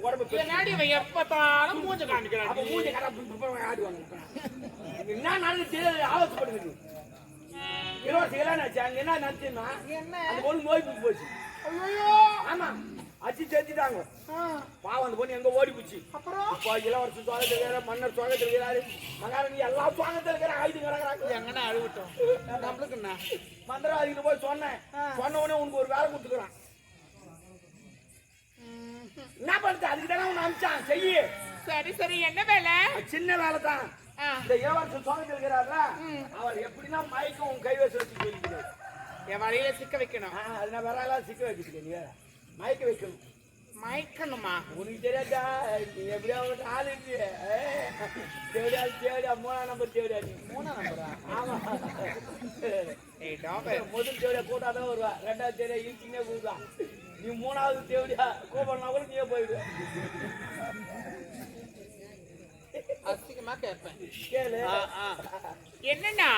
உடம்பு நாடி இவன் எப்பத்தாலும் மூஞ்ச காமிக்கிறான். அப்ப மூஞ்ச காட்ட ஆடுவாங்க. என்ன நடந்துச்சு ஆலோசப்படுது இலவசம் இல்லாச்சு அங்க என்ன நினைச்சுன்னா அந்த பொண்ணு நோய் போச்சு. ஆமா அச்சு சேர்த்துட்டாங்க. பாவம் அந்த பொண்ணு எங்க ஓடி போச்சு. அப்புறம் இளவரசு சுவாகத்தில் இருக்கிற மன்னர் சுவாகத்தில் இருக்கிறாரு மகாராணி எல்லா சுவாகத்தில் இருக்கிற ஆயுதம் கிடக்குறாங்க. எங்கன்னா அழுவிட்டோம் நம்மளுக்கு என்ன மந்திரவாதிக்கு போய் சொன்னேன். சொன்ன உடனே உனக்கு ஒரு வேலை கொடுத்துக்கிறான். என்ன பண்ணுறது அதுக்கு தானே உன்னை அனுப்பிச்சான் செய்ய. சரி சரி என்ன வேலை? சின்ன வேலை தான். இந்த இளவரசு சுவாகத்தில் இருக்கிறாருல அவர் எப்படின்னா மயக்கம் கைவசம் வச்சு சொல்லிக்கிறார். என் வழியில சிக்க வைக்கணும். அதனால வேற சிக்க வச்சுக்க நீ வேற மயக்க வைக்கணும். மயக்கணுமா? உனக்கு தெரியாதா நீ எப்படியா ஒரு ஆள் இருக்கு தேவையா தேவையா 3ஆம் நம்பர் தேவையா நீ 3ஆம் நம்பரா? ஆமா முதல் தேவையா கூட்டாதான் வருவா. 2வது தேவையா இழுச்சினே போகுதா. நீ 3வது தேவையா கூப்பிடனா கூட நீயே போயிடுவ. அசிங்கமா கேட்பேன் கேளு. என்னன்னா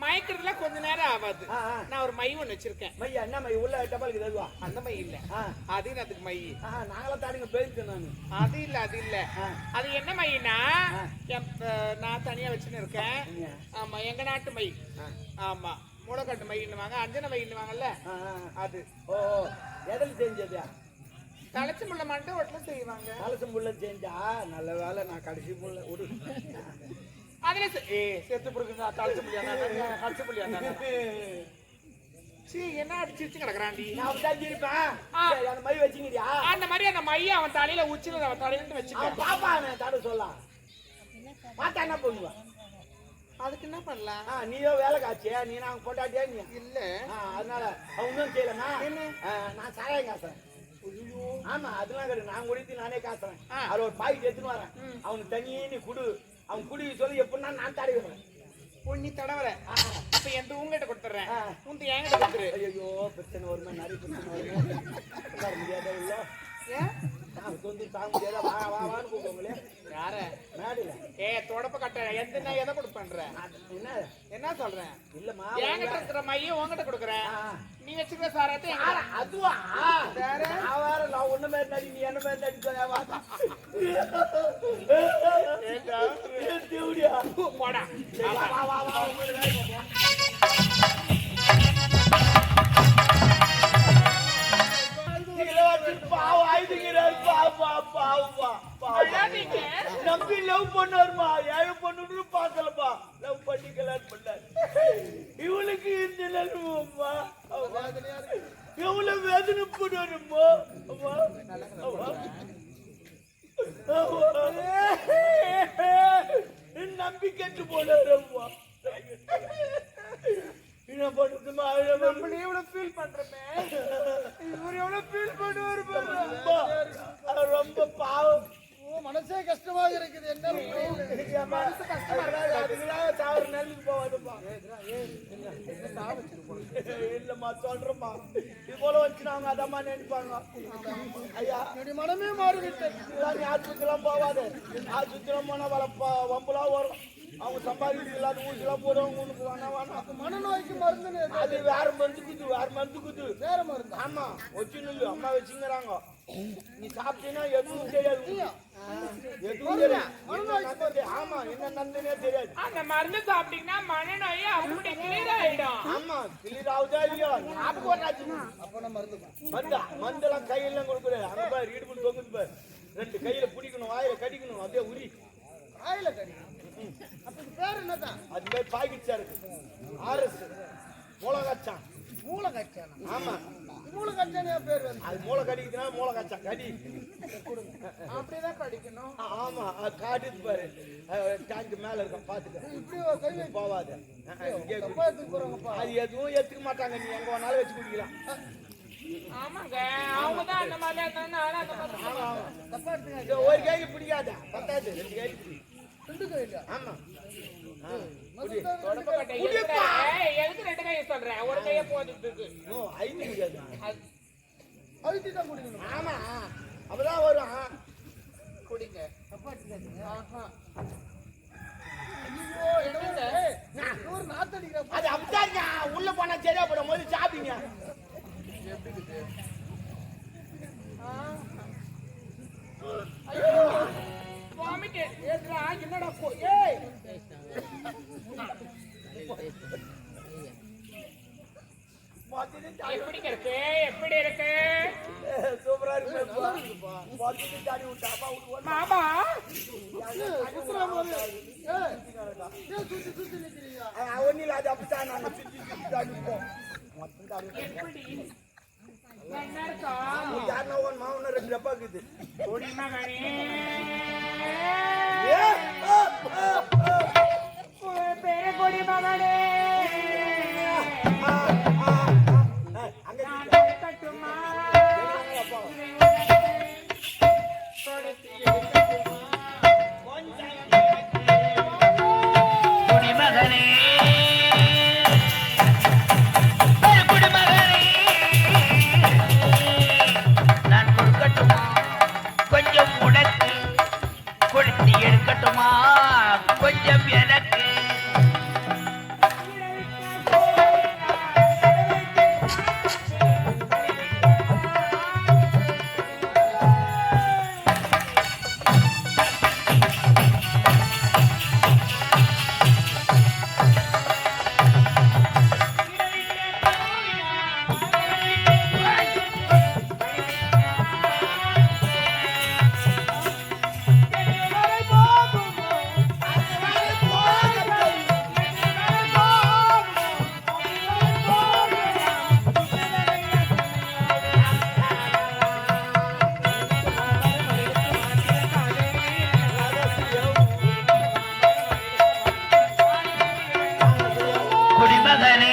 மயக்கிறதுல கொஞ்ச நேரம் ஆகாது. நான் ஒரு மை ஒண்ணு வச்சிருக்கேன். மையா என்ன மை உள்ள டபாலுக்கு தருவா? அந்த மை இல்ல அது அதுக்கு மை. நாங்களாம் தாடிங்க பேசிட்டேன் நான். அது இல்ல அது இல்ல அது என்ன மைனா நான் தனியா வச்சுன்னு இருக்கேன். ஆமா எங்க நாட்டு மை. ஆமா மூளைக்காட்டு மைன்னுவாங்க அஞ்சன மைன்னுவாங்கல்ல அது. ஓ எதில் செஞ்சதா? தலைச்சு முள்ள மட்டும் ஒட்டுல செய்வாங்க. தலைச்சு முள்ள செஞ்சா நல்ல வேலை. நான் கடைசி முள்ள ஒரு அதுல செத்து பிடிக்குங்க தலைச்சு புள்ளியா கடிச்சு புள்ளியா சீ என்ன அடிச்சு கிடக்குறாண்டி. நான் தான் இருப்பேன். அந்த மாதிரி வச்சுக்கிறியா? அந்த மாதிரி அந்த மைய அவன் தலையில உச்சில அவன் தலையில வச்சுக்க. பாப்பா தட சொல்லலாம் பார்த்தா என்ன பண்ணுவா? அதுக்கு என்ன பண்ணலாம்? நீயோ வேலை காய்ச்சியா? நீ நாங்க கொண்டாட்டியா? நீ இல்ல அதனால அவனும் செய்யலனா நான் சாராயம் காசுறேன். ஆமா அதெல்லாம் கிடையாது. நான் குடித்து நானே காசுறேன். அது ஒரு பாக்கெட் எடுத்துன்னு வரேன். அவனுக்கு தனியே நீ குடு. அவன் குடி சொல்லி எப்படின்னா நான் தாடி வைக்கிறேன். பொண்ணி தடவர அப்ப என் உங்ககிட்ட கொடுத்துறேன். உந்து என்கிட்ட கொடுத்துரு. ஐயோ பிரச்சனை வருமா? நிறைய பிரச்சனை வருமா? முடியாத இல்ல வந்து தாங்க முடியாத வா வான்னு கூப்பிடுங்களே. யார மேடில தொடப்ப கட்ட எந்த எதை கொடுப்பேன்ற என்ன என்ன சொல்றேன்? இல்லம்மா என்கிட்ட இருக்கிற மைய உங்ககிட்ட கொடுக்குறேன். நீ வச்சுக்கிற சாரத்தை அதுவா வேற நான் ஒண்ணு மாதிரி நடி நீ என்ன மாதிரி நடி போடா நம்பி லவ் பண்ணாருமா. ஏழு பொண்ணு பாக்கலப்பா. லவ் பண்ணி கல்யாணம் பண்ணாரு. இவளுக்கு இந்த நிலைமைமா எவ்வளவு வேதனை பண்ணுவாருமா. நம்பி கெட்டு போனாருமா. என்ன பண்ணுமா? எவ்வளவு ஃபீல் பண்றமே. இவர் எவ்வளவு ஃபீல் பண்ணுவாரு. ரொம்ப பாவம். மனசே கஷ்டமாக இருக்குது. என்ன மனசு கஷ்டமா நிலைமைக்கு போவாதுப்பா. இல்லம்மா சொல்றேம்மா இது போல வச்சு அவங்க அதம்மா நினைப்பாங்க. ஐயா என்னுடைய மனமே மாறிவிட்டது. ஆஸ்பத்திரிலாம் போவாது. ஆஸ்பத்திரிலாம் போனா வம்புலாம் வரும். அவங்க சம்பாதிக்கிறது இல்லாத ஊசிலாம் போடுவாங்க. உனக்கு வேணா மனநோய்க்கு மருந்து அது வேற மருந்து குத்து வேற மருந்து குத்து வேற மருந்து. ஆமா வச்சு அம்மா வச்சுங்கிறாங்க. நீ சாப்பிட்டீங்கன்னா எதுவும் தெரியாது. எதுவும் தெரியாது. ஆமா என்ன நந்தனே தெரியாது. அந்த மருந்து சாப்பிட்டீங்கன்னா மனநோய் அப்படி கிளியர் ஆயிடும். ஆமா கிளியர் ஆகுதா இல்லையா? அப்ப மருந்தா மருந்தெல்லாம் கையெல்லாம் கொடுக்குறாரு. அங்க பாரு இடுப்பு தொங்குது பாரு. 2 கையில பிடிக்கணும் வாயில கடிக்கணும் அப்படியே உரி வாயில கடிக்கணும். அப்ப பேர் என்னதான்? அது மாதிரி பாக்கெட் சார் ஆர்எஸ் மூலகாச்சான். மூலகாச்சான்? ஆமா மூலகாச்சான் பேர் வந்து அது மூளை கடிக்குதுன்னா மூலகாச்சான் கடி அப்படிதான் கடிக்கணும். ஆமா காட்டுது பாரு. டேங்க் மேல இருக்க பாத்துக்க. இப்படி போவாது. அது எதுவும் எடுத்துக்க மாட்டாங்க. நீ எங்க வேணாலும் வச்சு குடிக்கலாம். ஆமாங்க அவங்கதான் அந்த மாதிரி ஒரு கைக்கு பிடிக்காத பத்தாது. 2 கைக்கு. ஆமா எதுக்கு 2 கையை சொல்றேன்? ஒரு கையை போதுக்கு. ஆமா அப்பதான் வரும். குடிங்க. அது அப்படிதான் உள்ள போனா சரியா போடும் போது சாப்பிடுங்க. மொத்தத்தையும் தாடி எப்படிங்க இருக்கு எப்படி இருக்கு சூப்பரா இருக்குப்பா. மொத்தத்தையும் தாடி விட்டாப்பா மாமா ஒன்னும் இல்லை அது அப்படித்தான் நாங்க சுத்தி சுத்தி தாடி விட்டோம். மொத்தம் தாடி விட்டோம். எப்படி நல்லா இருக்கா யாருன்னா உன் மாவன 2 டப்பா இருக்குது. குடிமகனே ஏ, ஆ, ஆ, ஆ. பேரு குடிமகனே அங்க நான் இருக்கு. கட்டுமா அப்பா. கொடுத்து எடுக்கட்டுமா குடிமகனே குடிமகனே நான் கொடுக்கட்டுமா கொஞ்சம் உனக்கு கொடுத்து எடுக்கட்டுமா கொஞ்சம் எனக்கு குடிமகனே